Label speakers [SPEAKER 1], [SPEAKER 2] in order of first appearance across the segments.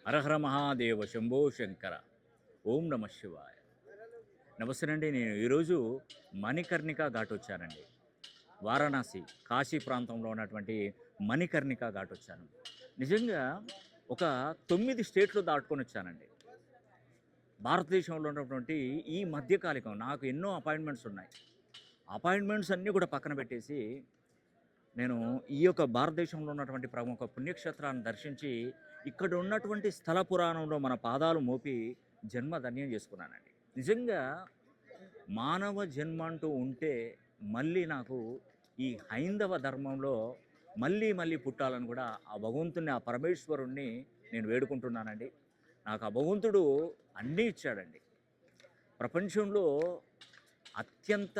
[SPEAKER 1] హరహర మహాదేవ శంభో శంకర. ఓం నమ శివాయ. నమస్తే అండి. నేను ఈరోజు మణికర్ణికా ఘాట్ వచ్చానండి. వారణాసి కాశీ ప్రాంతంలో ఉన్నటువంటి మణికర్ణికా ఘాట్ వచ్చాను. నిజంగా ఒక 9 స్టేట్లు దాటుకొని వచ్చానండి. భారతదేశంలో ఉన్నటువంటి ఈ మధ్యకాలికం నాకు ఎన్నో అపాయింట్మెంట్స్ ఉన్నాయి. అపాయింట్మెంట్స్ అన్నీ కూడా పక్కన పెట్టేసి నేను ఈ యొక్క భారతదేశంలో ఉన్నటువంటి ప్రముఖ పుణ్యక్షేత్రాన్ని దర్శించి ఇక్కడ ఉన్నటువంటి స్థల పురాణంలో మన పాదాలు మోపి జన్మ ధన్యం చేసుకున్నానండి. నిజంగా మానవ జన్మ అంటూ ఉంటే మళ్ళీ నాకు ఈ హైందవ ధర్మంలో మళ్ళీ మళ్ళీ పుట్టాలని కూడా ఆ భగవంతుని, ఆ పరమేశ్వరుణ్ణి నేను వేడుకుంటున్నానండి. నాకు ఆ భగవంతుడు అన్నీ ఇచ్చాడండి. ప్రపంచంలో అత్యంత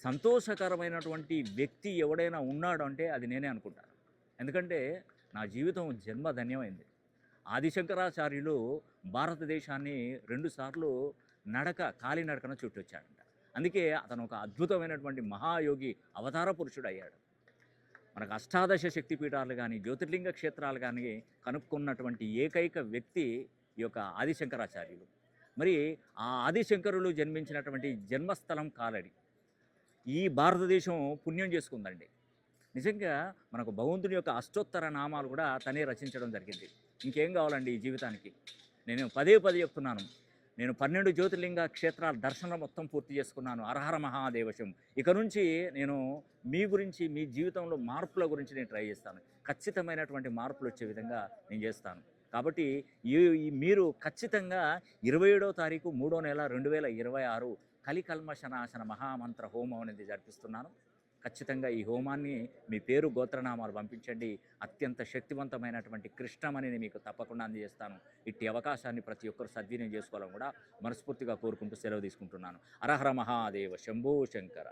[SPEAKER 1] సంతోషకరమైనటువంటి వ్యక్తి ఎవడైనా ఉన్నాడు అంటే అది నేనే అనుకుంటాను. ఎందుకంటే నా జీవితం జన్మ ధన్యమైంది. ఆదిశంకరాచార్యులు భారతదేశాన్ని 2 సార్లు కాలినడకన చుట్టొచ్చాడంట. అందుకే అతను ఒక అద్భుతమైనటువంటి మహాయోగి, అవతార పురుషుడు అయ్యాడు. మనకు అష్టాదశ శక్తిపీఠాలు కానీ, జ్యోతిర్లింగ క్షేత్రాలు కానీ కనుక్కున్నటువంటి ఏకైక వ్యక్తి ఈ యొక్క ఆదిశంకరాచార్యులు. మరి ఆ ఆదిశంకరులు జన్మించినటువంటి జన్మస్థలం కాలడి. ఈ భారతదేశం పుణ్యం చేసుకుందండి. నిజంగా మనకు భగవంతుని యొక్క అష్టోత్తర నామాలు కూడా తనే రచించడం జరిగింది. ఇంకేం కావాలండి ఈ జీవితానికి? నేను పదే పదే చెప్తున్నాను. నేను 12 జ్యోతిర్లింగ క్షేత్రాల దర్శనం మొత్తం పూర్తి చేసుకున్నాను. హరహర మహాదేవశం. ఇక నుంచి నేను మీ గురించి, మీ జీవితంలో మార్పుల గురించి నేను ట్రై చేస్తాను. ఖచ్చితమైనటువంటి మార్పులు వచ్చే విధంగా నేను చేస్తాను. కాబట్టి మీరు ఖచ్చితంగా 27వ తారీఖు 3వ నెల 2026 కలికల్మషనాశన మహామంత్ర హోమం అనేది జరిపిస్తున్నాను. ఖచ్చితంగా ఈ హోమాన్ని మీ పేరు, గోత్రనామాలు పంపించండి. అత్యంత శక్తివంతమైనటువంటి కృష్ణమణిని మీకు తప్పకుండా అందజేస్తాను. ఇట్టి అవకాశాన్ని ప్రతి ఒక్కరు సద్వినియోగం చేసుకోవాలని కూడా మనస్ఫూర్తిగా కోరుకుంటూ సెలవు తీసుకుంటున్నాను. హరహర మహాదేవ శంభో శంకర.